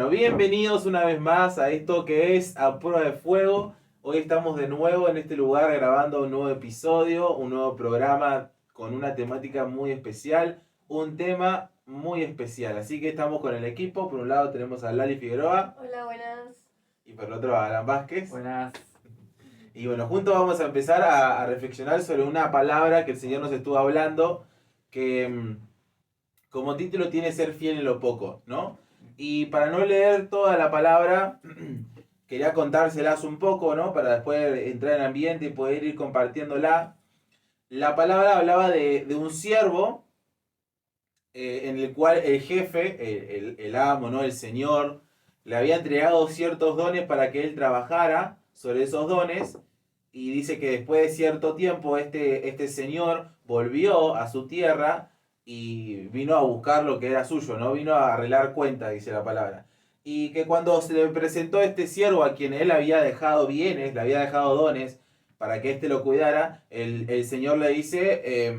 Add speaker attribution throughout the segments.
Speaker 1: Bueno, bienvenidos una vez más a esto que es A Prueba de Fuego. Hoy estamos de nuevo en este lugar grabando un nuevo episodio, un nuevo programa con una temática muy especial, un tema muy especial. Así que estamos con el equipo. Por un lado tenemos a Lali Figueroa.
Speaker 2: Hola, buenas.
Speaker 1: Y por el otro a Alan Vázquez.
Speaker 3: Buenas.
Speaker 1: Y bueno, juntos vamos a empezar a reflexionar sobre una palabra que el Señor nos estuvo hablando, que como título tiene ser fiel en lo poco, ¿no? Y para no leer toda la palabra, quería contárselas un poco, ¿no? Para después entrar en ambiente y poder ir compartiéndola. La palabra hablaba de un siervo en el cual el jefe, el amo, ¿no? El señor, le había entregado ciertos dones para que él trabajara sobre esos dones. Y dice que después de cierto tiempo este señor volvió a su tierra y vino a buscar lo que era suyo, ¿no? Vino a arreglar cuentas, dice la palabra. Y que cuando se le presentó este siervo a quien él había dejado bienes, le había dejado dones para que éste lo cuidara, el señor le dice,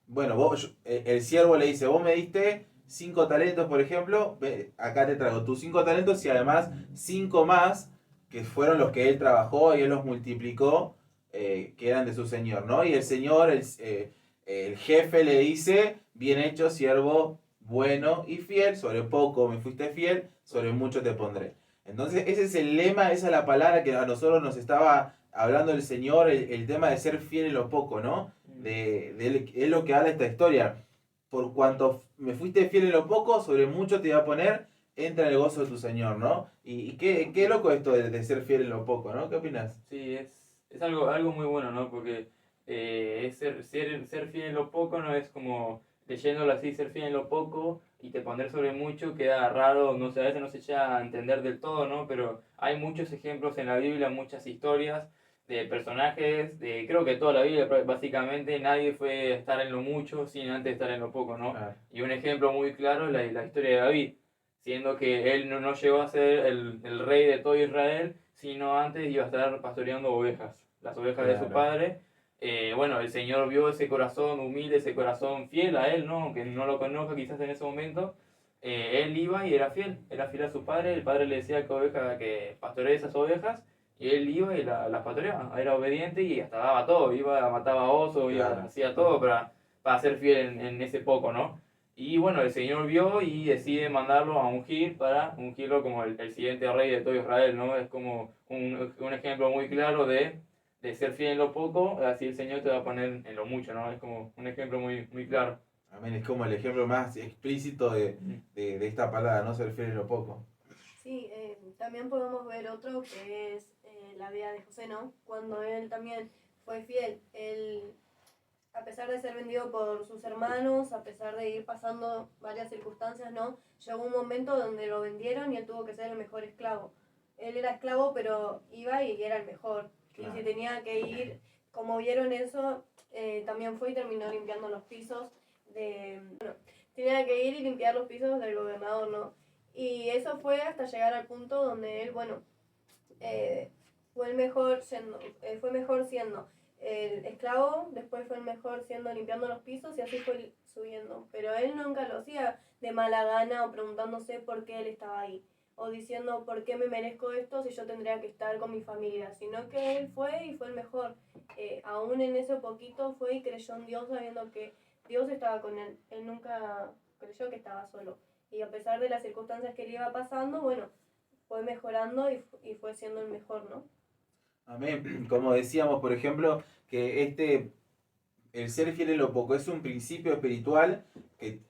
Speaker 1: bueno, el siervo le dice, vos me diste 5 talentos, por ejemplo, acá te traigo tus 5 talentos y además 5 más, que fueron los que él trabajó y él los multiplicó, que eran de su señor, ¿no? Y el señor, el jefe le dice, bien hecho, siervo bueno y fiel, sobre poco me fuiste fiel, sobre mucho te pondré. Entonces ese es el lema, esa es la palabra que a nosotros nos estaba hablando el Señor, el tema de ser fiel en lo poco, ¿no? Es lo que habla esta historia. Por cuanto me fuiste fiel en lo poco, sobre mucho te voy a poner, entra en el gozo de tu Señor, ¿no? Y qué loco esto de ser fiel en lo poco, ¿no? ¿Qué opinas?
Speaker 3: Sí, es algo muy bueno, ¿no? Porque es ser fiel en lo poco no es como leyéndolo así, ser fiel en lo poco y te poner sobre mucho, queda raro, no sé, a veces no se echa a entender del todo, ¿no? Pero hay muchos ejemplos en la Biblia, muchas historias de personajes, creo que toda la Biblia básicamente nadie fue estar en lo mucho sin antes estar en lo poco, ¿no?
Speaker 1: Ah,
Speaker 3: Y un ejemplo muy claro es la historia de David, siendo que él no llegó a ser el rey de todo Israel, sino antes iba a estar pastoreando ovejas, las ovejas de su
Speaker 1: claro.
Speaker 3: padre. Bueno, el Señor vio ese corazón humilde, ese corazón fiel a él, ¿no? Aunque no lo conozca quizás en ese momento. Él iba y era fiel a su padre. El padre le decía que pastoree esas ovejas y él iba y las pastoreaba. Era obediente y hasta daba todo, iba, mataba osos,
Speaker 1: Claro.
Speaker 3: hacía todo para ser fiel en ese poco, ¿no? Y bueno, el Señor vio y decide mandarlo a ungir para ungirlo como el siguiente rey de todo Israel, ¿no? Es como un ejemplo muy claro de ser fiel en lo poco, así el Señor te va a poner en lo mucho, ¿no? Es como un ejemplo muy claro.
Speaker 1: Amén, es como el ejemplo más explícito de esta palabra, no ser fiel en lo poco.
Speaker 2: Sí, también podemos ver otro que es la vida de José, ¿no? Cuando él también fue fiel, él, a pesar de ser vendido por sus hermanos, a pesar de ir pasando varias circunstancias, ¿no? Llegó un momento donde lo vendieron y él tuvo que ser el mejor esclavo. Él era esclavo, pero iba y era el mejor.
Speaker 1: Claro.
Speaker 2: Y si tenía que ir, como vieron eso, también fue y terminó limpiando los pisos tenía que ir y limpiar los pisos del gobernador, ¿no? Y eso fue hasta llegar al punto donde él, bueno, fue mejor siendo el esclavo, después fue el mejor siendo limpiando los pisos y así fue subiendo. Pero él nunca lo hacía de mala gana o preguntándose por qué él estaba ahí o diciendo por qué me merezco esto si yo tendría que estar con mi familia, sino que él fue y fue el mejor. Aún en ese poquito fue y creyó en Dios sabiendo que Dios estaba con él. Él nunca creyó que estaba solo. Y a pesar de las circunstancias que le iba pasando, bueno, fue mejorando y fue siendo el mejor, ¿no?
Speaker 1: Amén. Como decíamos, por ejemplo, que el ser fiel en lo poco es un principio espiritual que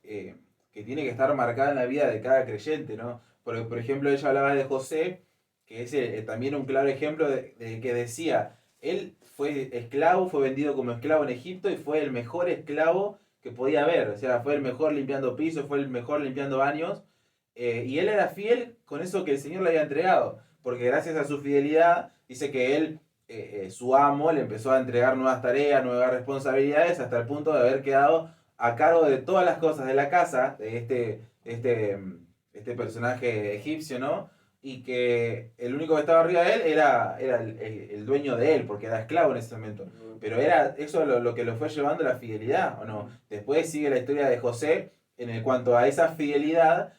Speaker 1: tiene que estar marcado en la vida de cada creyente, ¿no? Por ejemplo, ella hablaba de José, que es también un claro ejemplo de que decía, él fue esclavo, fue vendido como esclavo en Egipto y fue el mejor esclavo que podía haber, o sea, fue el mejor limpiando pisos, fue el mejor limpiando baños, y él era fiel con eso que el Señor le había entregado, porque gracias a su fidelidad, dice que él su amo le empezó a entregar nuevas tareas, nuevas responsabilidades, hasta el punto de haber quedado a cargo de todas las cosas de la casa de este personaje egipcio, ¿no? Y que el único que estaba arriba de él era el dueño de él, porque era esclavo en ese momento. Pero era eso lo que lo fue llevando a la fidelidad, ¿o no? Después sigue la historia de José, en el cuanto a esa fidelidad,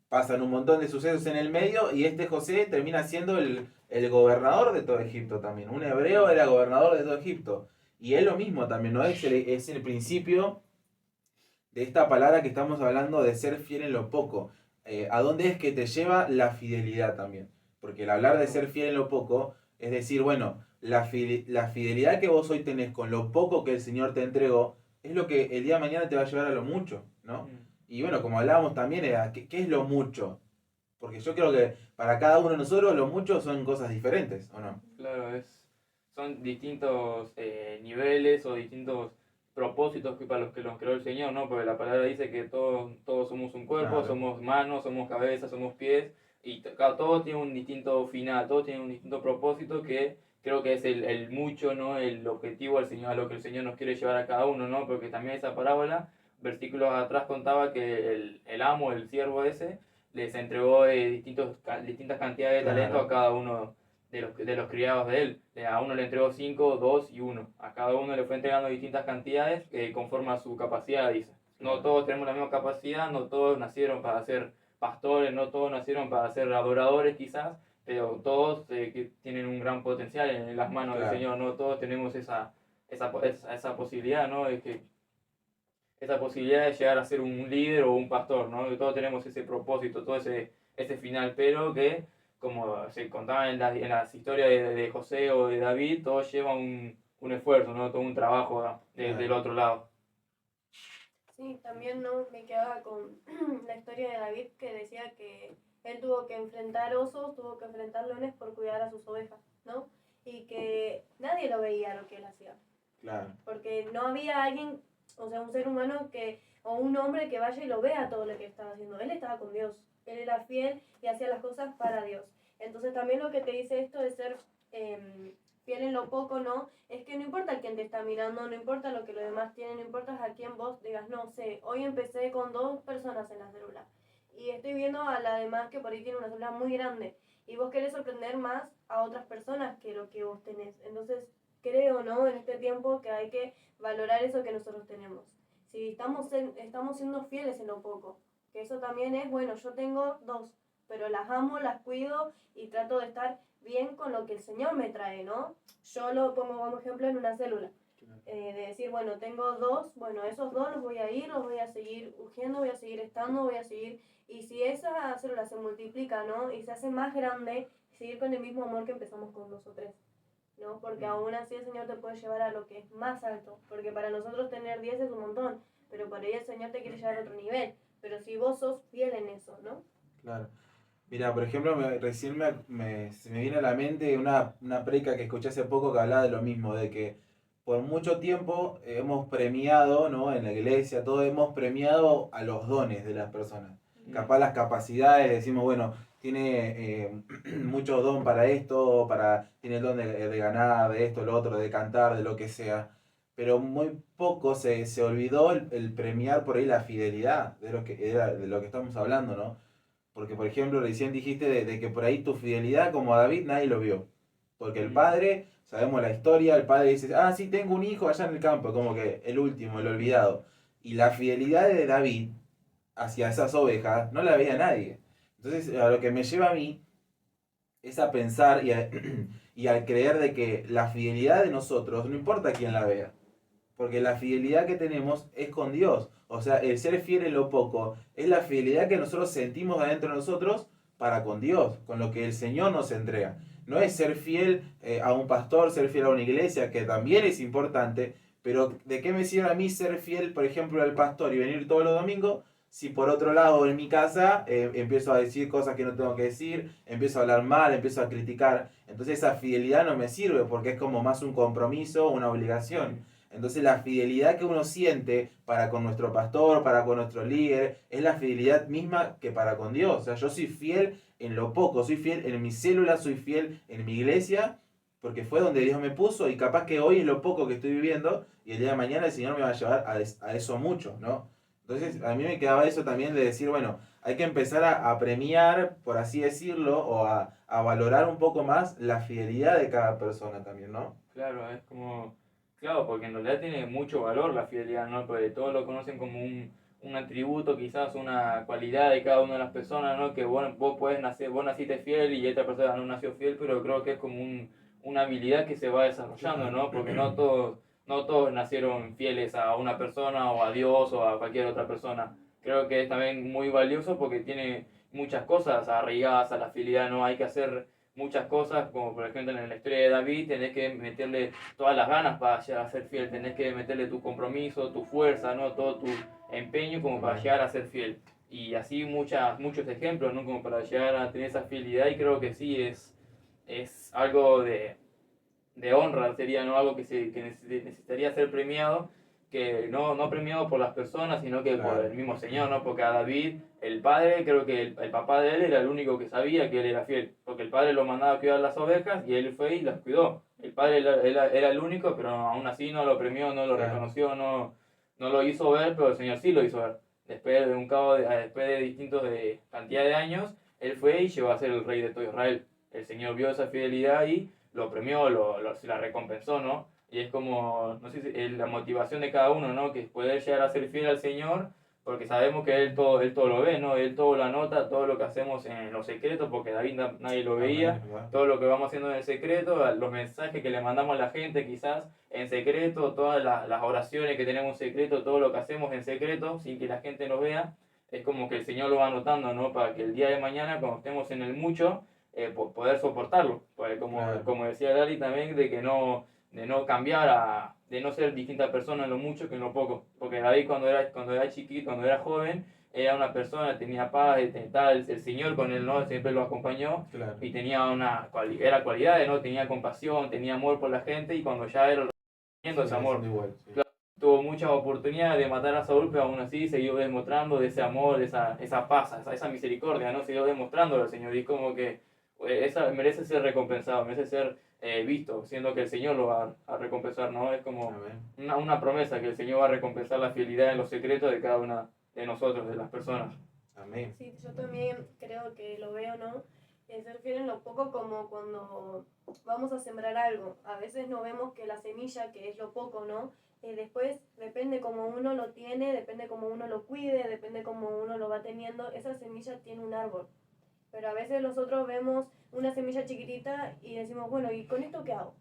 Speaker 1: pasan un montón de sucesos en el medio y este José termina siendo el gobernador de todo Egipto también. Un hebreo era gobernador de todo Egipto. Y es lo mismo también, ¿no? Es el principio de esta palabra que estamos hablando de ser fiel en lo poco. ¿A dónde es que te lleva la fidelidad también? Porque el hablar de ser fiel en lo poco es decir, bueno, la fidelidad que vos hoy tenés con lo poco que el Señor te entregó es lo que el día de mañana te va a llevar a lo mucho, ¿no? Y bueno, como hablábamos también, ¿qué es lo mucho? Porque yo creo que para cada uno de nosotros lo mucho son cosas diferentes, ¿o no?
Speaker 3: Claro, son distintos niveles o distintos propósitos que para los que los creó el Señor, ¿no? Porque la palabra dice que todos somos un cuerpo,
Speaker 1: Claro.
Speaker 3: somos manos, somos cabeza, somos pies, y claro, todo tiene un distinto final, todo tiene un distinto propósito que creo que es el mucho, ¿no? El objetivo al Señor, a lo que el Señor nos quiere llevar a cada uno, ¿no? Porque también esa parábola, versículos atrás contaba que el amo, el siervo ese, les entregó distintas cantidades de
Speaker 1: Claro.
Speaker 3: talento a cada uno de los criados de él. A uno le entregó 5, 2 y 1. A cada uno le fue entregando distintas cantidades conforme a su capacidad, dice. No todos tenemos la misma capacidad, no todos nacieron para ser pastores, no todos nacieron para ser adoradores quizás, pero todos que tienen un gran potencial en las manos
Speaker 1: Claro.
Speaker 3: del Señor, no todos tenemos esa posibilidad, ¿no? Esa posibilidad de llegar a ser un líder o un pastor, ¿no? Todos tenemos ese propósito, todo ese final, pero que, como se contaba en las historias de José o de David, todo lleva un esfuerzo, ¿no? Todo un trabajo del otro lado.
Speaker 2: Sí, también no me quedaba con la historia de David que decía que él tuvo que enfrentar osos, tuvo que enfrentar leones por cuidar a sus ovejas, ¿no? Y que nadie lo veía lo que él hacía.
Speaker 1: Claro.
Speaker 2: Porque no había alguien, o sea, un ser humano o un hombre que vaya y lo vea todo lo que estaba haciendo. Él estaba con Dios, él era fiel y hacía las cosas para Dios. Entonces también lo que te dice esto de ser fiel en lo poco, ¿no? Es que no importa quién te está mirando, no importa lo que los demás tienen, no importa a quién vos digas, no sé, hoy empecé con 2 personas en la célula y estoy viendo a la demás que por ahí tiene una célula muy grande y vos querés sorprender más a otras personas que lo que vos tenés. Entonces creo, ¿no? En este tiempo que hay que valorar eso que nosotros tenemos. Si estamos siendo fieles en lo poco, que eso también es, bueno, yo tengo 2, pero las amo, las cuido y trato de estar bien con lo que el Señor me trae, ¿no? Yo lo pongo como ejemplo en una célula. De decir, bueno, tengo 2, bueno, esos 2 los voy a ir, los voy a seguir urgiendo, voy a seguir estando, voy a seguir... Y si esa célula se multiplica, ¿no? Y se hace más grande, seguir con el mismo amor que empezamos con 2 o 3. ¿No? Porque aún así el Señor te puede llevar a lo que es más alto, porque para nosotros tener 10 es un montón, pero por ahí el Señor te quiere llevar a otro nivel, pero si vos sos fiel en eso, ¿no?
Speaker 1: Claro. Mira, por ejemplo, recién se me viene a la mente una predica que escuché hace poco que hablaba de lo mismo, de que por mucho tiempo hemos premiado, ¿no? En la iglesia, todo hemos premiado a los dones de las personas. Capaz las capacidades, decimos, bueno, tiene mucho don para esto, tiene el don de ganar, de esto, lo otro, de cantar, de lo que sea. Pero muy poco se olvidó el premiar por ahí la fidelidad de lo que estamos hablando, ¿no? Porque, por ejemplo, recién dijiste de que por ahí tu fidelidad como a David nadie lo vio. Porque el padre, sabemos la historia, el padre dice, ah, sí, tengo un hijo allá en el campo, como que el último, el olvidado. Y la fidelidad de David hacia esas ovejas no la veía nadie. Entonces, a lo que me lleva a mí es a pensar y a creer de que la fidelidad de nosotros, no importa quién la vea, porque la fidelidad que tenemos es con Dios. O sea, el ser fiel en lo poco es la fidelidad que nosotros sentimos adentro de nosotros para con Dios, con lo que el Señor nos entrega. No es ser fiel a un pastor, ser fiel a una iglesia, que también es importante, pero ¿de qué me sirve a mí ser fiel, por ejemplo, al pastor y venir todos los domingos? Si por otro lado en mi casa empiezo a decir cosas que no tengo que decir, empiezo a hablar mal, empiezo a criticar, entonces esa fidelidad no me sirve porque es como más un compromiso, una obligación. Entonces la fidelidad que uno siente para con nuestro pastor, para con nuestro líder, es la fidelidad misma que para con Dios. O sea, yo soy fiel en lo poco, soy fiel en mi célula, soy fiel en mi iglesia, porque fue donde Dios me puso y capaz que hoy es lo poco que estoy viviendo y el día de mañana el Señor me va a llevar a eso mucho, ¿no? Entonces a mí me quedaba eso también de decir, bueno, hay que empezar a premiar, por así decirlo, o a valorar un poco más la fidelidad de cada persona también, ¿no?
Speaker 3: Claro, es como... Claro, porque en realidad tiene mucho valor la fidelidad, ¿no? Porque todos lo conocen como un atributo, quizás una cualidad de cada una de las personas, ¿no? Que vos puedes nacer, vos naciste fiel y otra persona no nació fiel, pero creo que es como una habilidad que se va desarrollando, ¿no? Porque no todos nacieron fieles a una persona o a Dios o a cualquier otra persona. Creo que es también muy valioso porque tiene muchas cosas arraigadas a la fidelidad, ¿no? Hay que hacer muchas cosas, como por ejemplo en la historia de David, tenés que meterle todas las ganas para llegar a ser fiel, tenés que meterle tu compromiso, tu fuerza, ¿no? Todo tu empeño como para llegar a ser fiel. Y así muchos ejemplos, ¿no? Como para llegar a tener esa fidelidad y creo que sí es algo de honra, sería, ¿no? Algo que necesitaría ser premiado, que no premiado por las personas, sino que por el mismo Señor, ¿no? Porque a David, el padre, creo que el papá de él era el único que sabía que él era fiel, porque el padre lo mandaba a cuidar las ovejas y él fue y las cuidó. El padre era el único, pero aún así no lo premió, no lo reconoció, no lo hizo ver, pero el Señor sí lo hizo ver. Después de distintos cantidad de años, él fue y llegó a ser el rey de todo Israel. El Señor vio esa fidelidad y lo premió, se la recompensó, ¿no? Y es como, no sé, la motivación de cada uno, ¿no? Que poder llegar a ser fiel al Señor, porque sabemos que Él todo lo ve, ¿no? Él todo lo anota, todo lo que hacemos en los secretos, porque David nadie lo veía, todo lo que vamos haciendo en el secreto, los mensajes que le mandamos a la gente quizás en secreto, todas las oraciones que tenemos en secreto, todo lo que hacemos en secreto, sin que la gente nos vea, es como que el Señor lo va anotando, ¿no? Para que el día de mañana, cuando estemos en el mucho, poder soportarlo. Pues como decía Lali también, de no cambiar, de no ser distinta persona en lo mucho que en lo poco. Porque David cuando era chiquito, cuando era joven, era una persona, tenía paz, el Señor con él, ¿no? Siempre lo acompañó y tenía era cualidades, ¿no? Tenía compasión, tenía amor por la gente y cuando ya era teniendo ese amor. Tuvo muchas oportunidades de matar a Saúl, pero aún así siguió demostrando de ese amor, esa paz, esa misericordia, ¿no? Siguió demostrándolo al Señor y como que merece ser recompensado, merece ser visto, siendo que el Señor lo va a recompensar, ¿no? Es como una promesa que el Señor va a recompensar la fidelidad en los secretos de cada una de nosotros, de las personas.
Speaker 1: Amén.
Speaker 2: Sí, yo también creo que lo veo, ¿no? Ser fiel en lo poco como cuando vamos a sembrar algo. A veces no vemos que la semilla, que es lo poco, ¿no? Después depende cómo uno lo tiene, depende cómo uno lo cuide, depende cómo uno lo va teniendo, esa semilla tiene un árbol. Pero a veces nosotros vemos una semilla chiquitita y decimos, bueno, ¿y con esto qué hago?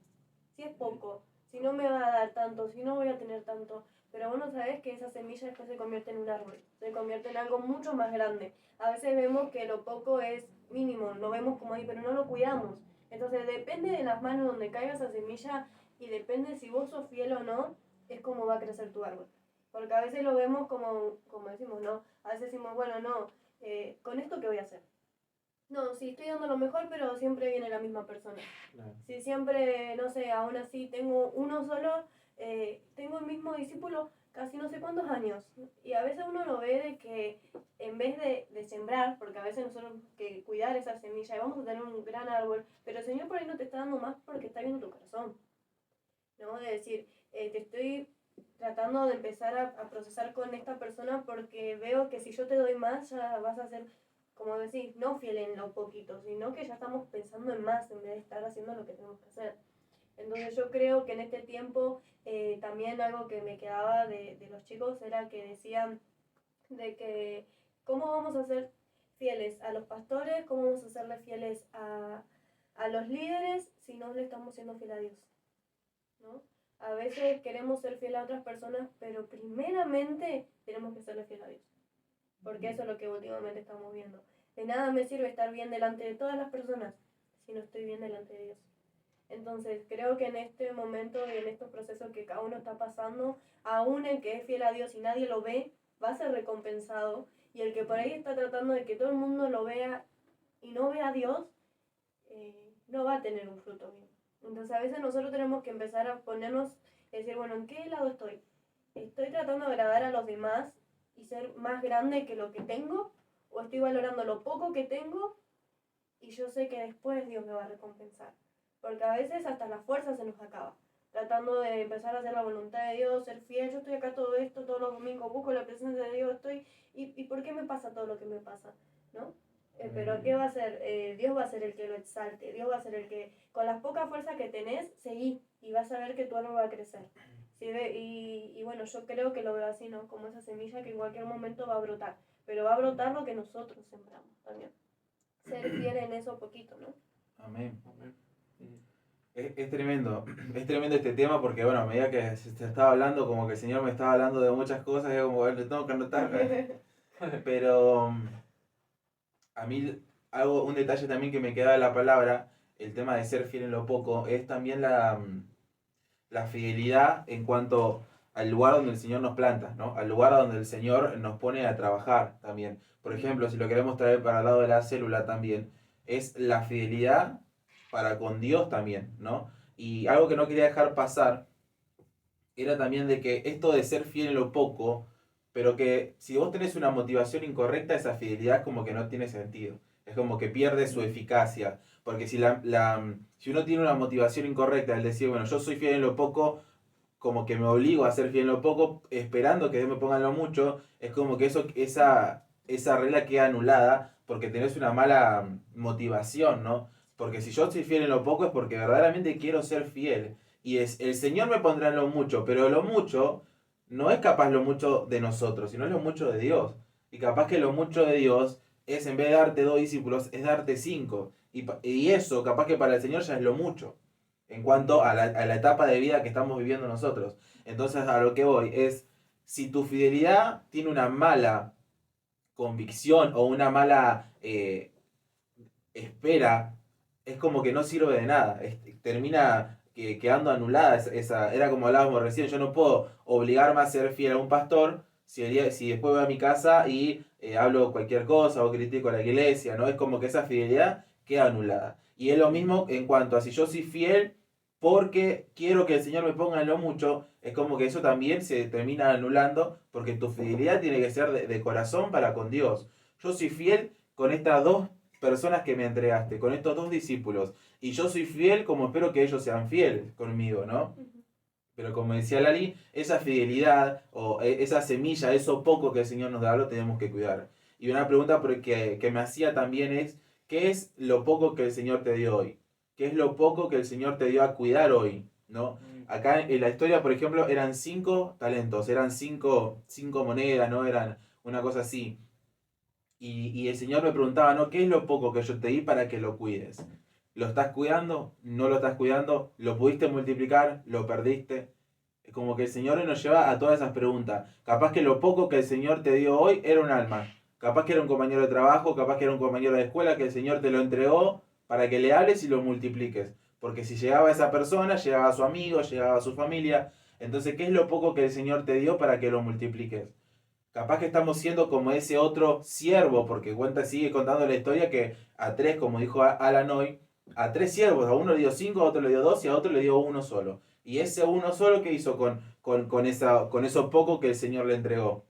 Speaker 2: Si es poco, si no me va a dar tanto, si no voy a tener tanto. Pero vos no sabés que esa semilla después se convierte en un árbol, se convierte en algo mucho más grande. A veces vemos que lo poco es mínimo, lo vemos como ahí, pero no lo cuidamos. Entonces depende de las manos donde caiga esa semilla y depende si vos sos fiel o no, es como va a crecer tu árbol. Porque a veces lo vemos como decimos, ¿no? A veces decimos, bueno, no, ¿con esto qué voy a hacer? No, sí, estoy dando lo mejor, pero siempre viene la misma persona. Si siempre, no sé, aún así tengo uno solo, tengo el mismo discípulo casi no sé cuántos años. Y a veces uno lo ve de que en vez de sembrar, porque a veces nosotros que cuidar esa semilla y vamos a tener un gran árbol, pero el Señor por ahí no te está dando más porque está viendo tu corazón. ¿No? De decir, te estoy tratando de empezar a procesar con esta persona porque veo que si yo te doy más ya vas a ser, como decís, no fiel en lo poquito, sino que ya estamos pensando en más en vez de estar haciendo lo que tenemos que hacer. Entonces yo creo que en este tiempo también algo que me quedaba de los chicos era que decían de que cómo vamos a ser fieles a los pastores, cómo vamos a serle fieles a los líderes si no le estamos siendo fieles a Dios, ¿no? A veces queremos ser fieles a otras personas, pero primeramente tenemos que serle fieles a Dios. Porque eso es lo que últimamente estamos viendo. De nada me sirve estar bien delante de todas las personas si no estoy bien delante de Dios. Entonces creo que en este momento y en estos procesos que cada uno está pasando, aún el que es fiel a Dios y nadie lo ve, va a ser recompensado. Y el que por ahí está tratando de que todo el mundo lo vea y no vea a Dios, no va a tener un fruto bien. Entonces a veces nosotros tenemos que empezar a ponernos y decir, bueno, ¿en qué lado estoy? ¿Estoy tratando de agradar a los demás y ser más grande que lo que tengo? ¿O estoy valorando lo poco que tengo y yo sé que después Dios me va a recompensar? Porque a veces hasta la fuerza se nos acaba. Tratando de empezar a hacer la voluntad de Dios, ser fiel, yo estoy acá todo esto, todos los domingos busco la presencia de Dios, ¿y por qué me pasa todo lo que me pasa? ¿No? Pero ¿qué va a hacer? Dios va a ser el que lo exalte, Dios va a ser el que, con las pocas fuerzas que tenés, seguí y vas a ver que tu árbol va a crecer. Y bueno, yo creo que lo veo así, ¿no? Como esa semilla que en cualquier momento va a brotar. Pero va a brotar lo que nosotros sembramos también. Ser fiel en eso poquito, ¿no?
Speaker 1: Amén.
Speaker 3: Amén. Sí.
Speaker 1: Es tremendo este tema porque, bueno, a medida que se estaba hablando, como que el Señor me estaba hablando de muchas cosas, y yo como, bueno, tengo que anotar. Pero a mí, un detalle también que me queda de la palabra, el tema de ser fiel en lo poco, es también la fidelidad en cuanto al lugar donde el Señor nos planta, ¿no? Al lugar donde el Señor nos pone a trabajar también. Por ejemplo, si lo queremos traer para el lado de la célula también, es la fidelidad para con Dios también, ¿no? Y algo que no quería dejar pasar era también de que esto de ser fiel en lo poco, pero que si vos tenés una motivación incorrecta, esa fidelidad como que no tiene sentido. Es como que pierde su eficacia. Porque si uno tiene una motivación incorrecta, el decir, bueno, yo soy fiel en lo poco, como que me obligo a ser fiel en lo poco, esperando que Dios me ponga en lo mucho, es como que esa regla queda anulada porque tenés una mala motivación, ¿no? Porque si yo soy fiel en lo poco es porque verdaderamente quiero ser fiel. Y el Señor me pondrá en lo mucho, pero lo mucho no es capaz lo mucho de nosotros, sino es lo mucho de Dios. Y capaz que lo mucho de Dios es, en vez de darte 2 discípulos, es darte 5. Y eso, capaz que para el Señor ya es lo mucho en cuanto a la etapa de vida que estamos viviendo nosotros. Entonces, a lo que voy es, si tu fidelidad tiene una mala convicción o una mala espera, es como que no sirve de nada. Termina quedando anulada era como hablábamos recién, yo no puedo obligarme a ser fiel a un pastor si después voy a mi casa y hablo cualquier cosa o critico a la iglesia, ¿no? Es como que esa fidelidad queda anulada. Y es lo mismo en cuanto a si yo soy fiel porque quiero que el Señor me ponga en lo mucho, es como que eso también se termina anulando porque tu fidelidad tiene que ser de corazón para con Dios. Yo soy fiel con estas 2 personas que me entregaste, con estos 2 discípulos. Y yo soy fiel como espero que ellos sean fieles conmigo, ¿no? Pero como decía Lali, esa fidelidad o esa semilla, eso poco que el Señor nos da, lo tenemos que cuidar. Y una pregunta que me hacía también es, ¿qué es lo poco que el Señor te dio hoy? ¿Qué es lo poco que el Señor te dio a cuidar hoy? ¿No? Acá en la historia, por ejemplo, eran 5 talentos, eran cinco monedas, ¿no? Eran una cosa así. Y el Señor me preguntaba, ¿no? ¿Qué es lo poco que yo te di para que lo cuides? ¿Lo estás cuidando? ¿No lo estás cuidando? ¿Lo pudiste multiplicar? ¿Lo perdiste? Como que el Señor nos lleva a todas esas preguntas. Capaz que lo poco que el Señor te dio hoy era un alma. Capaz que era un compañero de trabajo, capaz que era un compañero de escuela que el Señor te lo entregó para que le hables y lo multipliques. Porque si llegaba esa persona, llegaba a su amigo, llegaba a su familia. Entonces, ¿qué es lo poco que el Señor te dio para que lo multipliques? Capaz que estamos siendo como ese otro siervo, porque sigue contando la historia que a 3, como dijo Alan hoy, a 3 siervos, a uno le dio 5, a otro le dio 2 y a otro le dio uno solo. Y ese uno solo, ¿qué hizo con eso poco que el Señor le entregó?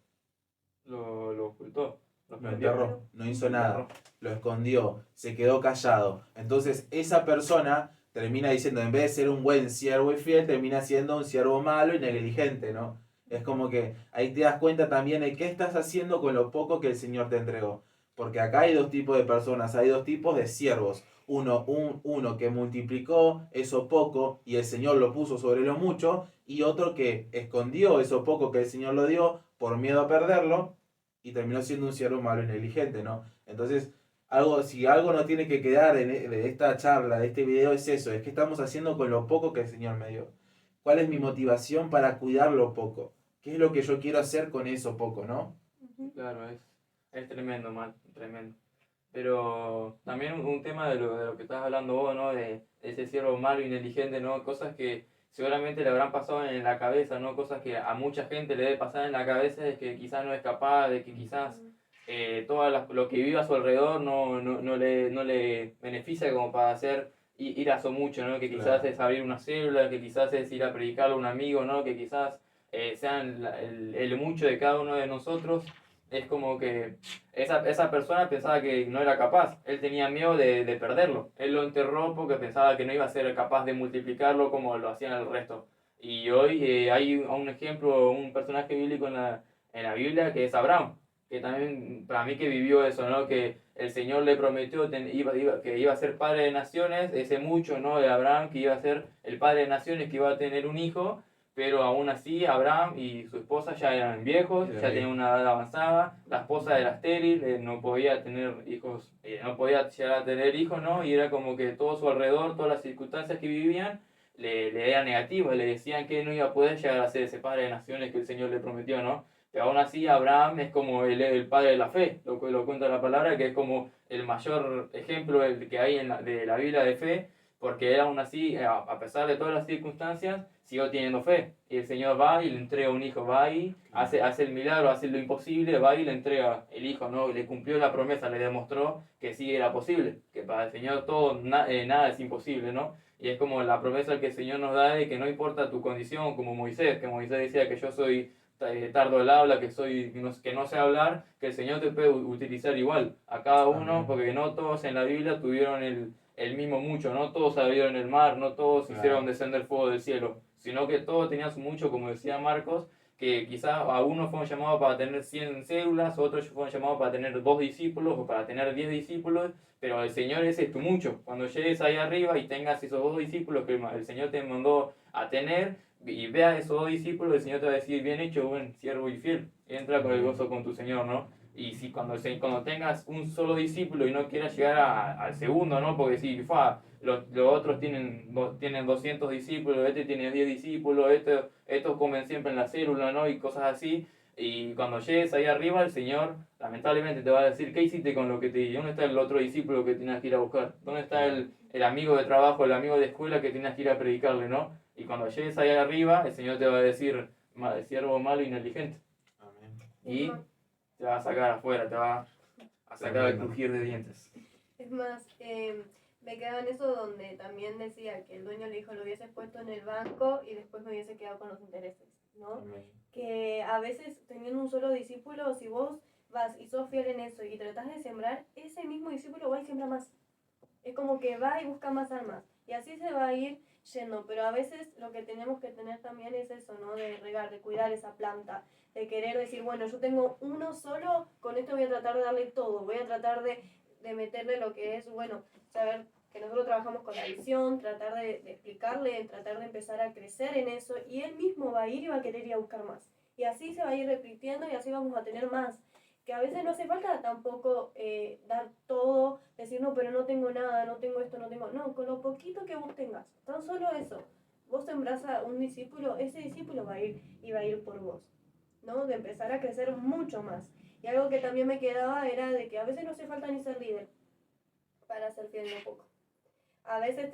Speaker 3: Lo ocultó, lo
Speaker 1: Lo
Speaker 3: escondió.
Speaker 1: enterró, no hizo
Speaker 3: Lo
Speaker 1: nada,
Speaker 3: enterró.
Speaker 1: lo escondió, se quedó callado. Entonces esa persona termina diciendo, en vez de ser un buen siervo y fiel, termina siendo un siervo malo y negligente, ¿no? Es como que ahí te das cuenta también de qué estás haciendo con lo poco que el Señor te entregó. Porque acá hay 2 tipos de personas, hay 2 tipos de siervos. Uno que multiplicó eso poco y el Señor lo puso sobre lo mucho, y otro que escondió eso poco que el Señor lo dio por miedo a perderlo y terminó siendo un siervo malo y negligente, ¿no? Entonces, si algo no tiene que quedar de esta charla, de este video, es eso, es qué estamos haciendo con lo poco que el Señor me dio. ¿Cuál es mi motivación para cuidar lo poco? ¿Qué es lo que yo quiero hacer con eso poco, no?
Speaker 3: Claro, es tremendo, man, tremendo. Pero también un tema de lo que estás hablando vos, ¿no? De ese siervo malo y negligente, ¿no? Cosas que seguramente le habrán pasado en la cabeza, ¿no? Cosas que a mucha gente le debe pasar en la cabeza, de que quizás no es capaz, de que quizás todo lo que vive a su alrededor no le beneficia como para ir a eso mucho, ¿no? Que quizás
Speaker 1: Claro.
Speaker 3: es abrir una célula, que quizás es ir a predicarle a un amigo, ¿no? Que quizás sean el mucho de cada uno de nosotros. Es como que esa persona pensaba que no era capaz, él tenía miedo de perderlo, él lo enterró porque pensaba que no iba a ser capaz de multiplicarlo como lo hacían el resto. Y hoy hay un ejemplo, un personaje bíblico en la Biblia que es Abraham, que también para mí que vivió eso, ¿no? Que el Señor le prometió que iba a ser padre de naciones, ese mucho, ¿no? De Abraham, que iba a ser el padre de naciones, que iba a tener un hijo, pero aún así Abraham y su esposa ya eran viejos, ya tenían una edad avanzada, la esposa era estéril, no podía tener hijos, no podía llegar a tener hijos, ¿no? Y era como que todo su alrededor, todas las circunstancias que vivían, le eran negativas, le decían que no iba a poder llegar a ser ese padre de naciones que el Señor le prometió, ¿no? Pero aún así Abraham es como el padre de la fe, lo cuenta la palabra, que es como el mayor ejemplo que hay de la Biblia de fe, porque él aún así, a pesar de todas las circunstancias, siguió teniendo fe. Y el Señor va y le entrega un hijo, va y hace el milagro, hace lo imposible, va y le entrega el hijo, ¿no? Y le cumplió la promesa, le demostró que sí era posible, que para el Señor todo, nada es imposible, ¿no? Y es como la promesa que el Señor nos da de que no importa tu condición, como Moisés, que Moisés decía que yo soy tardo del habla, que no sé hablar, que el Señor te puede utilizar igual a cada uno, porque no todos en la Biblia tuvieron el mismo mucho, no todos abrieron el mar, no todos hicieron descender fuego del cielo, sino que todos tenían su mucho, como decía Marcos, que quizás a unos fueron llamados para tener 100 células, otros fueron llamados para tener 2 discípulos o para tener 10 discípulos, pero el Señor ese es tu mucho. Cuando llegues ahí arriba y tengas esos 2 discípulos que el Señor te mandó a tener, y veas esos 2 discípulos, el Señor te va a decir, bien hecho, buen siervo y fiel, entra con el gozo con tu Señor, ¿no? Y si cuando tengas un solo discípulo y no quieras llegar al segundo, ¿no? Porque si los otros tienen 200 discípulos, este tiene 10 discípulos, estos comen siempre en la célula, ¿no? Y cosas así. Y cuando llegues ahí arriba, el Señor lamentablemente te va a decir, ¿qué hiciste con lo que te di? ¿Dónde está el otro discípulo que tenías que ir a buscar? ¿Dónde está el amigo de trabajo, el amigo de escuela que tenías que ir a predicarle, ¿no? Y cuando llegues ahí arriba, el Señor te va a decir, siervo malo y negligente.
Speaker 1: Amén.
Speaker 3: Y te va a sacar afuera, te va a sacar el crujir de dientes.
Speaker 2: Es más, me quedaba en eso donde también decía que el dueño le dijo lo hubieses puesto en el banco y después me hubiese quedado con los intereses, ¿no?
Speaker 1: Amén.
Speaker 2: Que a veces teniendo un solo discípulo, si vos vas y sos fiel en eso y tratás de sembrar, ese mismo discípulo va y siembra más. Es como que va y busca más almas. Y así se va a ir yendo. Pero a veces lo que tenemos que tener también es eso, ¿no? De regar, de cuidar esa planta. De querer decir, bueno, yo tengo uno solo, con esto voy a tratar de darle todo. Voy a tratar de meterle lo que es, bueno, saber que nosotros trabajamos con la visión, tratar de explicarle, tratar de empezar a crecer en eso. Y él mismo va a ir y va a querer ir a buscar más. Y así se va a ir repitiendo y así vamos a tener más. Que a veces no hace falta tampoco dar todo, decir, no, pero no tengo nada, no tengo esto, no tengo... No, con lo poquito que vos tengas, tan solo eso. Vos sembrás a un discípulo, ese discípulo va a ir y va a ir por vos, ¿no? De empezar a crecer mucho más. Y algo que también me quedaba era de que a veces no hace falta ni ser líder para ser fiel en lo poco. A veces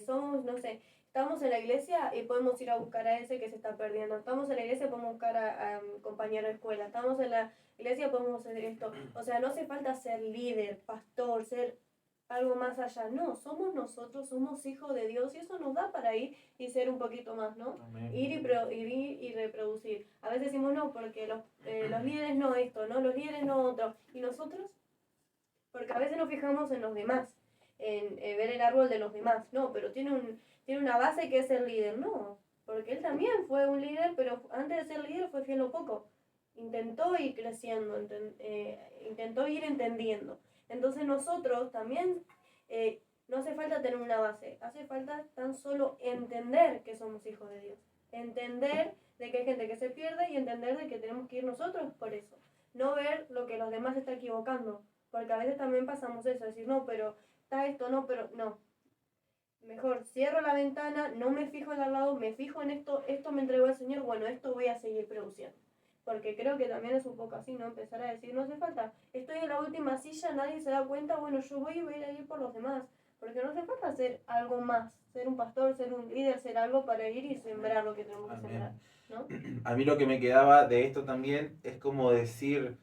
Speaker 2: somos, no sé, estamos en la iglesia y podemos ir a buscar a ese que se está perdiendo. Estamos en la iglesia y podemos buscar a un compañero de escuela. Estamos en la iglesia y podemos hacer esto. O sea, no hace falta ser líder, pastor, ser algo más allá. No, somos nosotros, somos hijos de Dios y eso nos da para ir y ser un poquito más, ¿no?
Speaker 1: Amén.
Speaker 2: Ir y reproducir. A veces decimos no, porque los líderes no esto, ¿no? Los líderes no otro. ¿Y nosotros? Porque a veces nos fijamos en los demás, en ver el árbol de los demás. No, pero tiene una base que es el líder. No, porque él también fue un líder, pero antes de ser líder fue fiel o poco. Intentó ir creciendo, intentó ir entendiendo. Entonces nosotros también no hace falta tener una base, hace falta tan solo entender que somos hijos de Dios. Entender de que hay gente que se pierde y entender de que tenemos que ir nosotros por eso. No ver lo que los demás están equivocando, porque a veces también pasamos eso, decir, no, pero está esto, no, pero no. Mejor cierro la ventana, no me fijo en al lado, me fijo en esto me entregó el Señor, bueno, esto voy a seguir produciendo. Porque creo que también es un poco así, ¿no? Empezar a decir, no hace falta, estoy en la última silla, nadie se da cuenta, bueno, yo voy a ir por los demás. Porque no hace falta ser algo más, ser un pastor, ser un líder, ser algo para ir y sembrar lo que tenemos que sembrar, ¿no?
Speaker 1: A mí lo que me quedaba de esto también es como decir,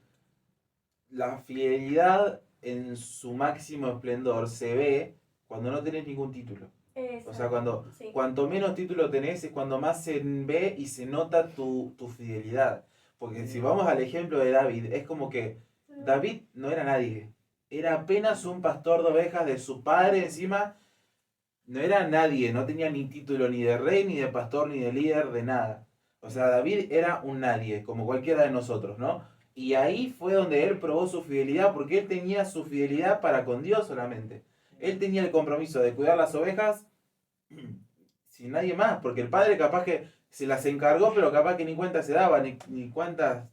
Speaker 1: la fidelidad en su máximo esplendor se ve cuando no tenés ningún título.
Speaker 2: Exacto.
Speaker 1: O sea,
Speaker 2: Sí.
Speaker 1: cuanto menos título tenés es cuando más se ve y se nota tu fidelidad. Porque si vamos al ejemplo de David, es como que David no era nadie. Era apenas un pastor de ovejas de su padre, encima no era nadie, no tenía ni título ni de rey, ni de pastor, ni de líder, de nada. O sea, David era un nadie, como cualquiera de nosotros, ¿no? Y ahí fue donde él probó su fidelidad, porque él tenía su fidelidad para con Dios solamente. Él tenía el compromiso de cuidar las ovejas sin nadie más, porque el padre capaz que se las encargó, pero capaz que ni cuenta se daba, ni cuántas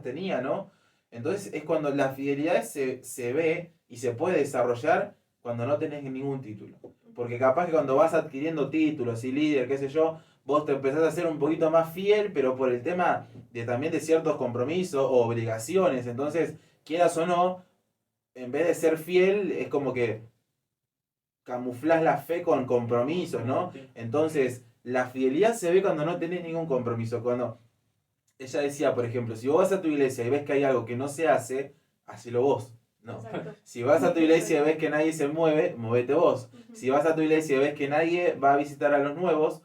Speaker 1: tenía, ¿no? Entonces es cuando la fidelidad se ve y se puede desarrollar cuando no tenés ningún título. Porque capaz que cuando vas adquiriendo títulos y líder, qué sé yo, vos te empezás a ser un poquito más fiel, pero por el tema de también de ciertos compromisos o obligaciones. Entonces, quieras o no, en vez de ser fiel, es como que camuflás la fe con compromisos, ¿no?
Speaker 3: Sí.
Speaker 1: Entonces, la fidelidad se ve cuando no tenés ningún compromiso. Cuando ella decía, por ejemplo, si vos vas a tu iglesia y ves que hay algo que no se hace, hacelo vos. No.
Speaker 2: Exacto.
Speaker 1: Si vas a tu iglesia y ves que nadie se mueve, movete vos.
Speaker 2: Ujú.
Speaker 1: Si vas a tu iglesia y ves que nadie va a visitar a los nuevos,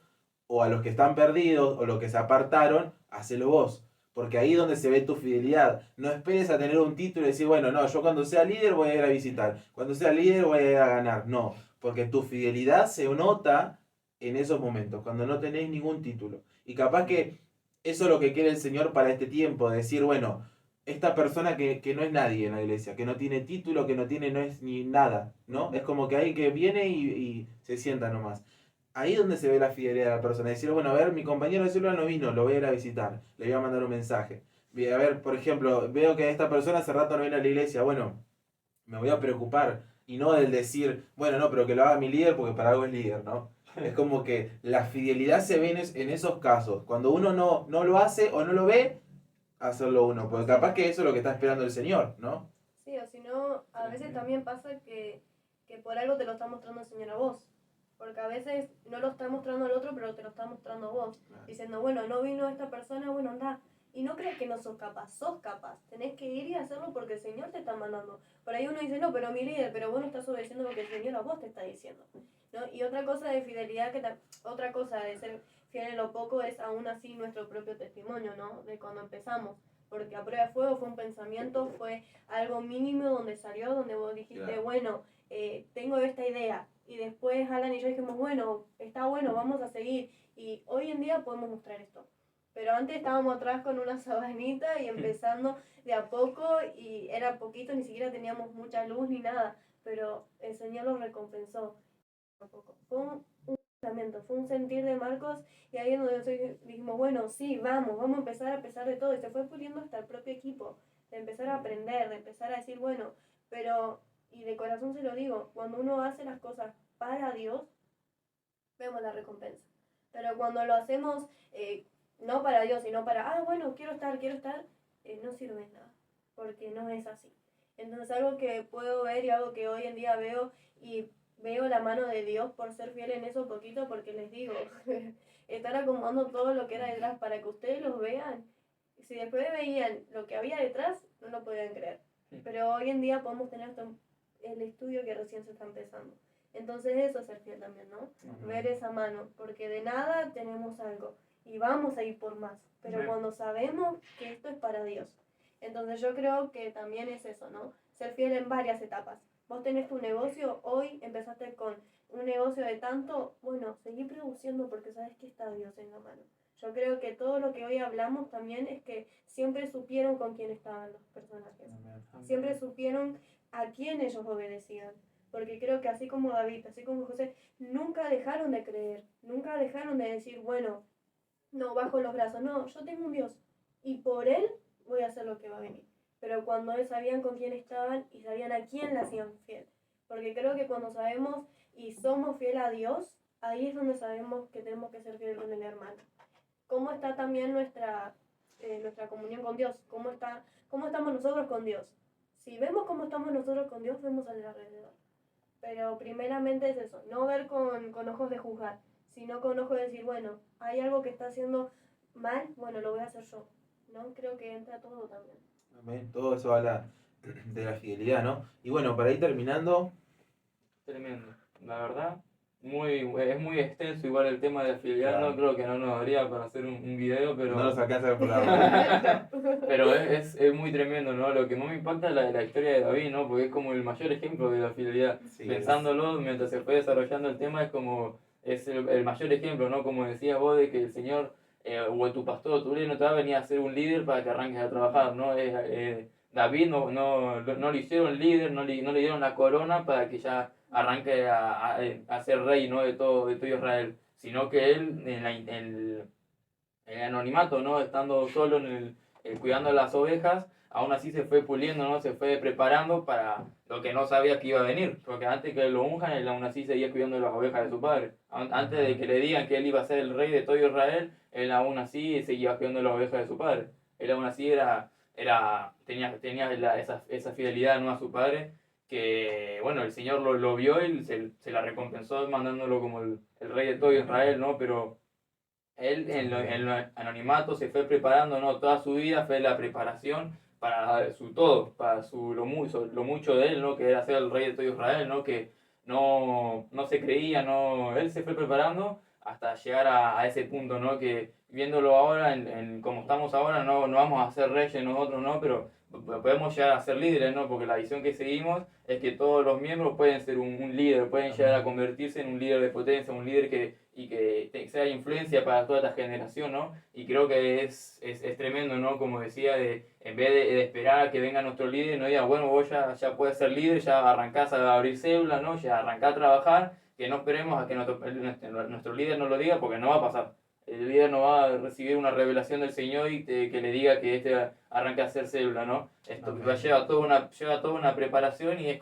Speaker 1: o a los que están perdidos, o los que se apartaron, hacelo vos. Porque ahí es donde se ve tu fidelidad. No esperes a tener un título y decir, bueno, no, yo cuando sea líder voy a ir a visitar. Cuando sea líder voy a ir a ganar. No, porque tu fidelidad se nota en esos momentos, cuando no tenés ningún título. Y capaz que eso es lo que quiere el Señor para este tiempo, decir, bueno, esta persona que no es nadie en la iglesia, que no tiene título, que no es ni nada, ¿no? Es como que alguien que viene y se sienta nomás. Ahí es donde se ve la fidelidad de la persona. Decir, bueno, a ver, mi compañero de célula no vino, lo voy a ir a visitar, le voy a mandar un mensaje. A ver, por ejemplo, veo que esta persona hace rato no viene a la iglesia, bueno, me voy a preocupar. Y no del decir, bueno, no, pero que lo haga mi líder porque para algo es líder, ¿no? Es como que la fidelidad se ve en esos casos. Cuando uno no lo hace o no lo ve, hacerlo uno. Porque capaz que eso es lo que está esperando el Señor, ¿no?
Speaker 2: Sí, o si no, a veces también pasa que por algo te lo está mostrando el Señor a vos. Porque a veces no lo está mostrando al otro, pero te lo está mostrando a vos. Diciendo, bueno, no vino esta persona, bueno, anda. Y no crees que no sos capaz. Tenés que ir y hacerlo porque el Señor te está mandando. Por ahí uno dice, no, pero mi líder, pero vos no estás obedeciendo lo que el Señor a vos te está diciendo. ¿No? Y otra cosa de fidelidad, otra cosa de ser fiel en lo poco es aún así nuestro propio testimonio, ¿no? De cuando empezamos. Porque a prueba de fuego fue un pensamiento, fue algo mínimo donde salió, donde vos dijiste,
Speaker 1: Claro.
Speaker 2: bueno, tengo esta idea. Y después Alan y yo dijimos, bueno, está bueno, vamos a seguir. Y hoy en día podemos mostrar esto. Pero antes estábamos atrás con una sabanita y empezando de a poco y era poquito, ni siquiera teníamos mucha luz ni nada. Pero el Señor lo recompensó. Fue un pensamiento, fue un sentir de Marcos y ahí es donde nosotros dijimos, bueno, sí, vamos a empezar a pesar de todo. Y se fue puliendo hasta el propio equipo, de empezar a aprender, de empezar a decir, bueno, pero, y de corazón se lo digo, cuando uno hace las cosas para Dios, vemos la recompensa. Pero cuando lo hacemos no para Dios, sino para, bueno, quiero estar, no sirve nada, porque no es así. Entonces algo que puedo ver y algo que hoy en día veo y veo la mano de Dios por ser fiel en eso poquito, porque les digo, estar acomodando todo lo que era detrás para que ustedes los vean. Si después veían lo que había detrás, no lo podían creer. Pero hoy en día podemos tener el estudio que recién se está empezando. Entonces eso es ser fiel también, ¿no? Ver esa mano, porque de nada tenemos algo y vamos a ir por más, pero cuando sabemos que esto es para Dios. Entonces yo creo que también es eso, ¿no? Ser fiel en varias etapas. Vos tenés tu negocio, hoy empezaste con un negocio de tanto, bueno, seguí produciendo porque sabes que está Dios en la mano. Yo creo que todo lo que hoy hablamos también es que siempre supieron con quién estaban los personajes. Siempre supieron a quién ellos obedecían. Porque creo que así como David, así como José, nunca dejaron de creer, nunca dejaron de decir, bueno, no, bajo los brazos, no, yo tengo un Dios y por Él voy a hacer lo que va a venir. Pero cuando ellos sabían con quién estaban y sabían a quién le hacían fiel. Porque creo que cuando sabemos y somos fiel a Dios, ahí es donde sabemos que tenemos que ser fieles con el hermano. ¿Cómo está también nuestra comunión con Dios? ¿Cómo estamos nosotros con Dios? Si vemos cómo estamos nosotros con Dios, vemos al alrededor. Pero primeramente es eso, no ver con ojos de juzgar, sino con ojos de decir, bueno, hay algo que está haciendo mal, bueno, lo voy a hacer yo. ¿No? Creo que entra todo también.
Speaker 1: Amén. Todo eso habla de la fidelidad, ¿no? Y bueno, para ir terminando,
Speaker 3: Tremendo. La verdad, es muy extenso igual el tema de la fidelidad.
Speaker 1: Claro.
Speaker 3: No creo que no nos daría para hacer un video, pero...
Speaker 1: no nos alcanza el programa.
Speaker 3: Pero es muy tremendo, ¿no? Lo que más me impacta es la historia de David, ¿no? Porque es como el mayor ejemplo de la fidelidad.
Speaker 1: Sí,
Speaker 3: Pensándolo, mientras se fue desarrollando el tema, es el mayor ejemplo, ¿no? Como decías vos, de que el Señor, o tu pastor o tu líder no te va a venir a ser un líder para que arranques a trabajar, ¿no? David no le hicieron líder, no le dieron la corona para que ya arranque a ser rey, ¿no? De todo Israel, sino que él, el anonimato, ¿no? Estando solo cuidando las ovejas, aún así se fue puliendo, ¿no? Se fue preparando para lo que no sabía que iba a venir. Porque antes que lo unjan, él aún así seguía cuidando las ovejas de su padre. Antes de que le digan que él iba a ser el rey de todo Israel, él aún así seguía cuidando las ovejas de su padre. Él aún así tenía esa fidelidad, ¿no? A su padre, que, bueno, el Señor lo vio y se la recompensó mandándolo como el rey de todo Israel, ¿no? Pero él en lo anonimato se fue preparando, ¿no? Toda su vida fue la preparación para su todo, para lo mucho de él, ¿no? Que era ser el rey de todo Israel, ¿no? Que no se creía, ¿no? Él se fue preparando hasta llegar a ese punto, ¿no? Que viéndolo ahora, como estamos ahora, no vamos a ser reyes nosotros, ¿no? Pero podemos llegar a ser líderes, ¿no? Porque la visión que seguimos es que todos los miembros pueden ser un líder, pueden llegar a convertirse en un líder de potencia, un líder que sea influencia para toda esta generación, ¿no? Y creo que es tremendo, ¿no? Como decía, en vez de esperar a que venga nuestro líder, no diga, bueno, vos ya puedes ser líder, ya arrancás a abrir células, ¿no? Ya arrancás a trabajar, que no esperemos a que nuestro líder nos lo diga, porque no va a pasar. El líder no va a recibir una revelación del Señor que le diga que arranque a hacer célula, ¿no? Esto lleva toda una preparación y es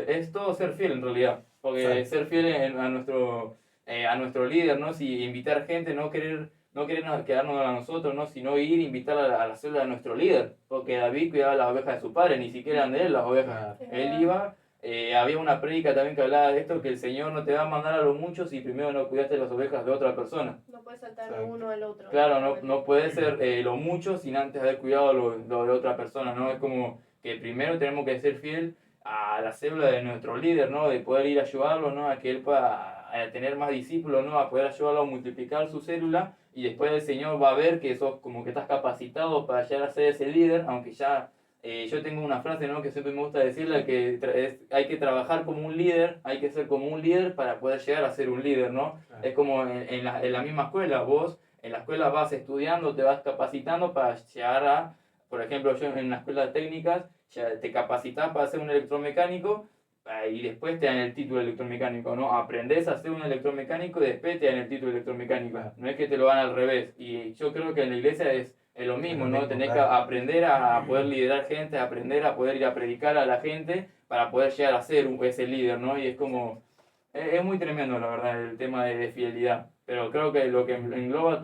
Speaker 3: es todo ser fiel en realidad, porque ser fiel a nuestro líder, ¿no? Si invitar gente, no querer quedarnos a nosotros, ¿no? Sino ir e invitar a la célula de nuestro líder, porque David cuidaba las ovejas de su padre, ni siquiera eran de él las ovejas. Él iba, había una prédica también que hablaba de esto, que el Señor no te va a mandar a los muchos si primero no cuidaste las ovejas de otra persona.
Speaker 2: No puedes saltar de uno al otro.
Speaker 3: Claro, no puede ser lo mucho sin antes haber cuidado lo de otra persona, ¿no? Es como que primero tenemos que ser fiel a la célula de nuestro líder, ¿no? De poder ir a ayudarlo, ¿no? A que él pueda a tener más discípulos, ¿no? A poder ayudarlo a multiplicar su célula y después el Señor va a ver que sos como que estás capacitado para llegar a ser ese líder, aunque ya yo tengo una frase, ¿no? Que siempre me gusta decirle que hay que trabajar como un líder, hay que ser como un líder para poder llegar a ser un líder, ¿no? Claro. Es como en la misma escuela, vos en la escuela vas estudiando, te vas capacitando para llegar por ejemplo, yo en la escuela de técnicas, ya te capacitas para ser un electromecánico y después te dan el título de electromecánico, ¿no? Aprendés a ser un electromecánico y después te dan el título de electromecánico. No es que te lo dan al revés. Y yo creo que en la iglesia es lo mismo, ¿no? Tenés que aprender a poder liderar gente, aprender a poder ir a predicar a la gente para poder llegar a ser ese líder, ¿no? Y es como... Es muy tremendo, la verdad, el tema de fidelidad. Pero creo que lo que engloba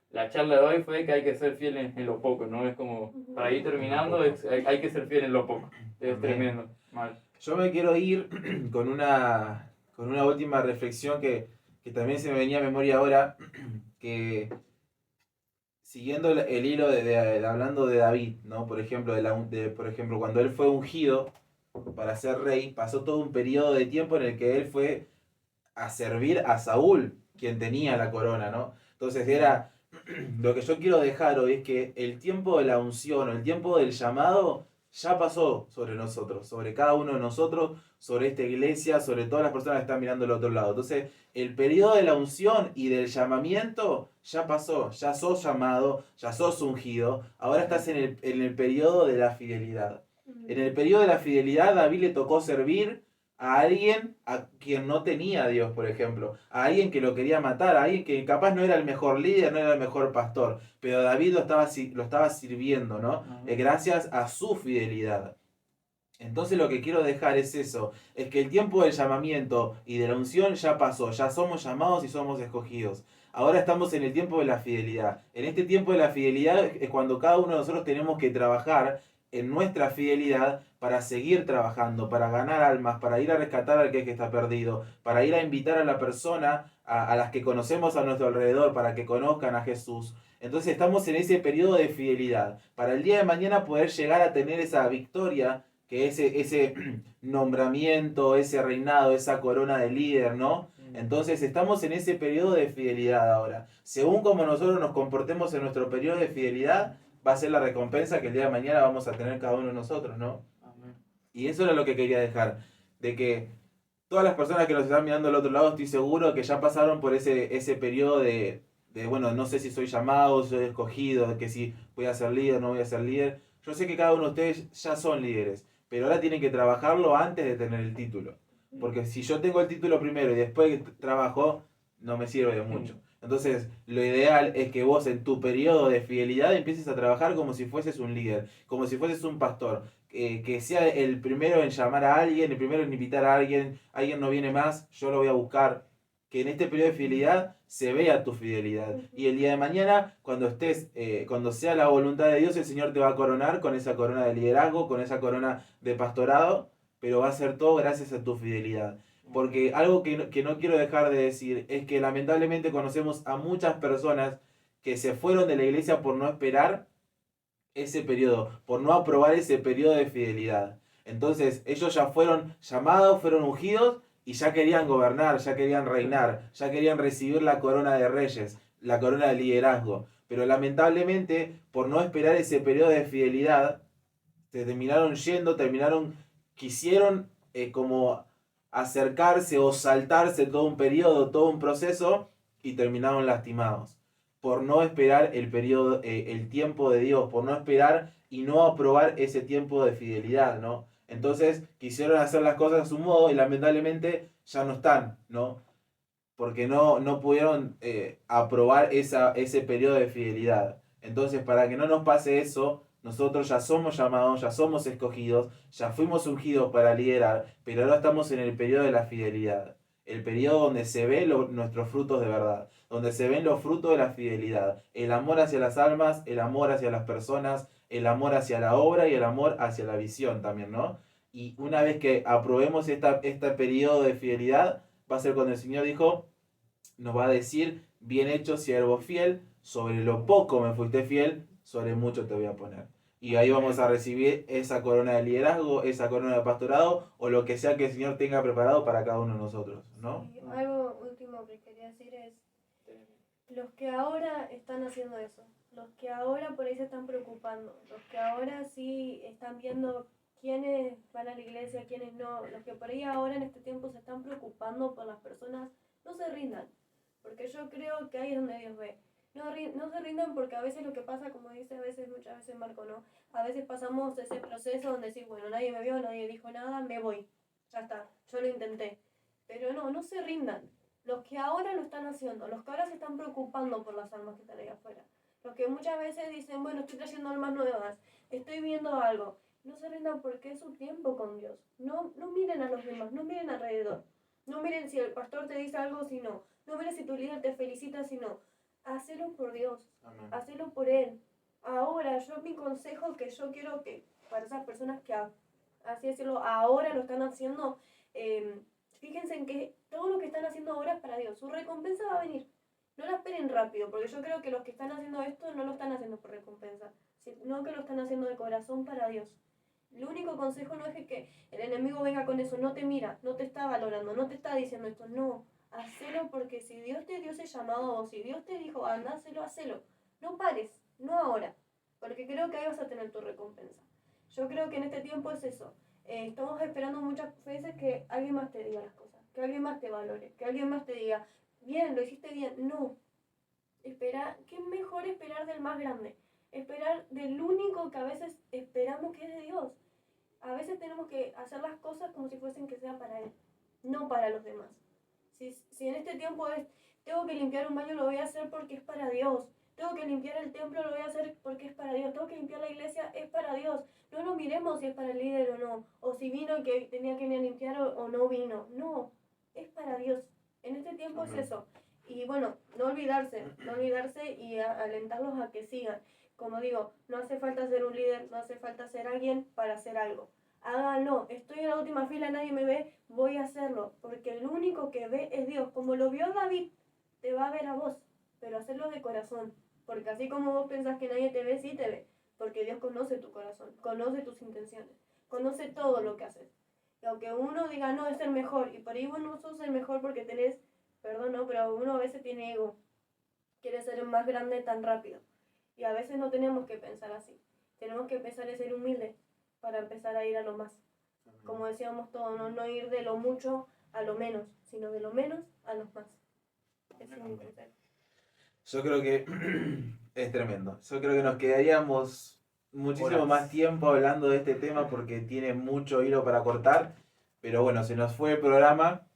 Speaker 3: la charla de hoy fue que hay que ser fiel en lo poco, ¿no? Es como, para ir terminando, hay que ser fiel en lo poco. Es tremendo. Mal.
Speaker 1: Yo me quiero ir con una última reflexión que también se me venía a memoria ahora, que siguiendo el hilo hablando de David, ¿no? Por ejemplo, por ejemplo, cuando él fue ungido para ser rey, pasó todo un periodo de tiempo en el que él fue a servir a Saúl, quien tenía la corona, ¿no? Entonces lo que yo quiero dejar hoy es que el tiempo de la unción, el tiempo del llamado, ya pasó sobre nosotros, sobre cada uno de nosotros, sobre esta iglesia, sobre todas las personas que están mirando al otro lado. Entonces, el periodo de la unción y del llamamiento ya pasó, ya sos llamado, ya sos ungido, ahora estás en el periodo de la fidelidad. En el periodo de la fidelidad, David le tocó servir a alguien a quien no tenía a Dios, por ejemplo, a alguien que lo quería matar, a alguien que capaz no era el mejor líder, no era el mejor pastor, pero David lo estaba sirviendo, ¿no? Gracias a su fidelidad. Entonces lo que quiero dejar es eso, es que el tiempo del llamamiento y de la unción ya pasó, ya somos llamados y somos escogidos. Ahora estamos en el tiempo de la fidelidad. En este tiempo de la fidelidad es cuando cada uno de nosotros tenemos que trabajar en nuestra fidelidad para seguir trabajando, para ganar almas, para ir a rescatar al que está perdido, para ir a invitar a la persona, a las que conocemos a nuestro alrededor, para que conozcan a Jesús. Entonces estamos en ese periodo de fidelidad, para el día de mañana poder llegar a tener esa victoria, que ese nombramiento, ese reinado, esa corona de líder, ¿no? Entonces estamos en ese periodo de fidelidad ahora. Según como nosotros nos comportemos en nuestro periodo de fidelidad, va a ser la recompensa que el día de mañana vamos a tener cada uno de nosotros, ¿no? Amén. Y eso era lo que quería dejar, de que todas las personas que nos están mirando al otro lado, estoy seguro que ya pasaron por ese periodo de bueno, no sé si soy llamado, soy escogido, que si voy a ser líder, no voy a ser líder. Yo sé que cada uno de ustedes ya son líderes, pero ahora tienen que trabajarlo antes de tener el título. Porque si yo tengo el título primero y después trabajo, no me sirve de mucho. Entonces, lo ideal es que vos en tu periodo de fidelidad empieces a trabajar como si fueses un líder, como si fueses un pastor. Que sea el primero en llamar a alguien, el primero en invitar a alguien no viene más, yo lo voy a buscar. Que en este periodo de fidelidad se vea tu fidelidad. Y el día de mañana, cuando sea la voluntad de Dios, el Señor te va a coronar con esa corona de liderazgo, con esa corona de pastorado, pero va a ser todo gracias a tu fidelidad. Porque algo que no quiero dejar de decir es que lamentablemente conocemos a muchas personas que se fueron de la iglesia por no esperar ese periodo, por no aprobar ese periodo de fidelidad. Entonces ellos ya fueron llamados, fueron ungidos y ya querían gobernar, ya querían reinar, ya querían recibir la corona de reyes, la corona de liderazgo. Pero lamentablemente, por no esperar ese periodo de fidelidad, se terminaron yendo, quisieron como acercarse o saltarse todo un periodo, todo un proceso y terminaron lastimados por no esperar el periodo, el tiempo de Dios, por no esperar y no aprobar ese tiempo de fidelidad, ¿no? Entonces quisieron hacer las cosas a su modo y lamentablemente ya no están, ¿no? Porque no pudieron aprobar ese periodo de fidelidad. Entonces, para que no nos pase eso, nosotros ya somos llamados, ya somos escogidos, ya fuimos ungidos para liderar, pero ahora estamos en el periodo de la fidelidad. El periodo donde se ven nuestros frutos de verdad, donde se ven los frutos de la fidelidad. El amor hacia las almas, el amor hacia las personas, el amor hacia la obra y el amor hacia la visión también, ¿no? Y una vez que aprobemos este periodo de fidelidad, va a ser cuando el Señor dijo, nos va a decir, bien hecho, siervo fiel, sobre lo poco me fuiste fiel, sobre mucho te voy a poner. Y ahí vamos a recibir esa corona de liderazgo, esa corona de pastorado, o lo que sea que el Señor tenga preparado para cada uno de nosotros, ¿no?
Speaker 2: Y algo último que quería decir es, los que ahora están haciendo eso, los que ahora por ahí se están preocupando, los que ahora sí están viendo quiénes van a la iglesia, quiénes no, los que por ahí ahora en este tiempo se están preocupando por las personas, no se rindan, porque yo creo que ahí es donde Dios ve. No se rindan porque a veces lo que pasa, como dice muchas veces Marco, ¿no? A veces pasamos ese proceso donde decir, bueno, nadie me vio, nadie dijo nada, me voy, ya está, yo lo intenté. Pero no se rindan. Los que ahora lo están haciendo, los que ahora se están preocupando por las almas que están ahí afuera, los que muchas veces dicen, bueno, estoy trayendo almas nuevas, estoy viendo algo, no se rindan porque es su tiempo con Dios. No miren a los demás, no miren alrededor. No miren si el pastor te dice algo, si no. No miren si tu líder te felicita, si no. Hacelo por Dios. Amén. Hacelo por Él. Ahora, mi consejo que yo quiero que para esas personas que, así decirlo, ahora lo están haciendo, fíjense en que todo lo que están haciendo ahora es para Dios. Su recompensa va a venir. No la esperen rápido, porque yo creo que los que están haciendo esto no lo están haciendo por recompensa, sino que lo están haciendo de corazón para Dios. El único consejo no es que el enemigo venga con eso, no te mira, no te está valorando, no te está diciendo esto, no. Hacelo porque si Dios te dio ese llamado o si Dios te dijo, anda, hacelo. No pares, no ahora, porque creo que ahí vas a tener tu recompensa. Yo creo que en este tiempo es eso. Estamos esperando muchas veces que alguien más te diga las cosas, que alguien más te valore, que alguien más te diga, bien, lo hiciste bien. No. Espera, ¿qué mejor esperar del más grande? Esperar del único que a veces esperamos que es de Dios. A veces tenemos que hacer las cosas como si fuesen que sea para Él, no para los demás. Si en este tiempo tengo que limpiar un baño, lo voy a hacer porque es para Dios. Tengo que limpiar el templo, lo voy a hacer porque es para Dios. Tengo que limpiar la iglesia, es para Dios. No nos miremos si es para el líder o no, o si vino que tenía que venir a limpiar o no vino. No, es para Dios. En este tiempo es eso. Y bueno, no olvidarse y alentarlos a que sigan. Como digo, no hace falta ser un líder, no hace falta ser alguien para hacer algo. Háganlo, estoy en la última fila, nadie me ve, voy a hacerlo, porque el único que ve es Dios. Como lo vio David, te va a ver a vos, pero hacerlo de corazón, porque así como vos pensás que nadie te ve, sí te ve, porque Dios conoce tu corazón, conoce tus intenciones, conoce todo lo que haces. Y aunque uno diga, no, es el mejor, y por ahí vos no sos el mejor porque tenés, perdón, no, pero uno a veces tiene ego, quiere ser el más grande tan rápido, y a veces no tenemos que pensar así, tenemos que empezar a ser humildes, para empezar a ir a lo más. Como decíamos todos, no ir de lo mucho a lo menos, sino de lo menos a los más. Ese es mi consejo.
Speaker 1: Yo creo que es tremendo. Yo creo que nos quedaríamos muchísimo más tiempo hablando de este tema porque tiene mucho hilo para cortar. Pero bueno, se nos fue el programa.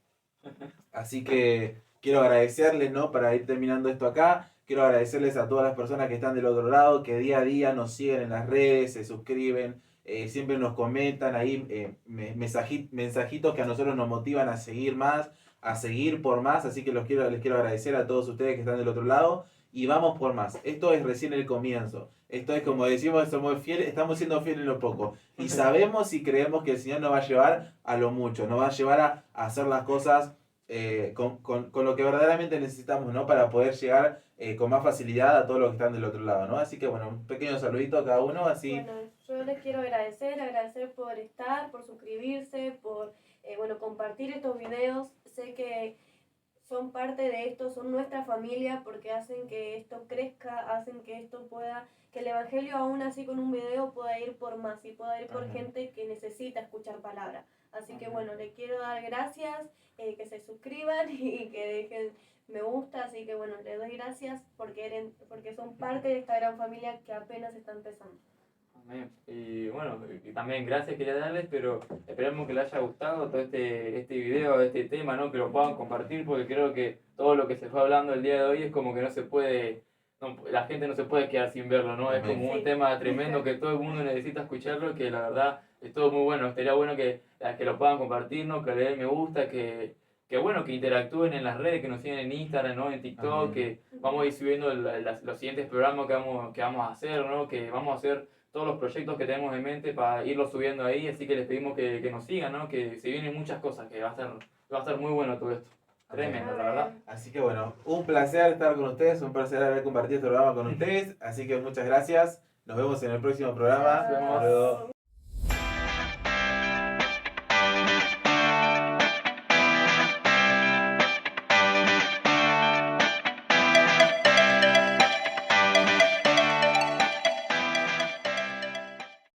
Speaker 1: Así que quiero agradecerles, ¿no? Para ir terminando esto acá, quiero agradecerles a todas las personas que están del otro lado, que día a día nos siguen en las redes, se suscriben, siempre nos comentan ahí mensajitos que a nosotros nos motivan a seguir más, a seguir por más, así que les quiero agradecer a todos ustedes que están del otro lado y vamos por más. Esto es recién el comienzo. Esto es como decimos, estamos siendo fieles en lo poco. Y sabemos y creemos que el Señor nos va a llevar a lo mucho, nos va a llevar a hacer las cosas con lo que verdaderamente necesitamos, ¿no? Para poder llegar con más facilidad a todos los que están del otro lado, ¿no? Así que bueno, un pequeño saludito a cada uno, así.
Speaker 2: Bueno, yo les quiero agradecer por estar, por suscribirse, por compartir estos videos. Sé que son parte de esto, son nuestra familia porque hacen que esto crezca, hacen que esto pueda, que el evangelio aún así con un video pueda ir por más y pueda ir por gente que necesita escuchar palabra. Así que bueno, les quiero dar gracias, que se suscriban y que dejen me gusta, así que bueno, les doy gracias porque son parte de esta gran familia que apenas está empezando.
Speaker 3: Amén. Y bueno, y también gracias quería darles, pero esperemos que les haya gustado todo este video, este tema, ¿no? Que lo puedan compartir, porque creo que todo lo que se fue hablando el día de hoy es como que no se puede, la gente no se puede quedar sin verlo, ¿no? Es como un tema tremendo que todo el mundo necesita escucharlo, que la verdad es todo muy bueno. Estaría bueno que lo puedan compartir, ¿no? Que le den me gusta, que bueno, que interactúen en las redes, que nos sigan en Instagram, ¿no? En TikTok, que vamos a ir subiendo los siguientes programas que vamos a hacer, ¿no? Que vamos a hacer todos los proyectos que tenemos en mente para irlos subiendo ahí, así que les pedimos que nos sigan, ¿no? Que se vienen muchas cosas, que va a estar muy bueno todo esto. Tremendo, la verdad.
Speaker 1: Así que bueno, un placer estar con ustedes, un placer haber compartido este programa con ustedes, así que muchas gracias, nos vemos en el próximo programa.
Speaker 3: Nos vemos.
Speaker 1: Hasta luego.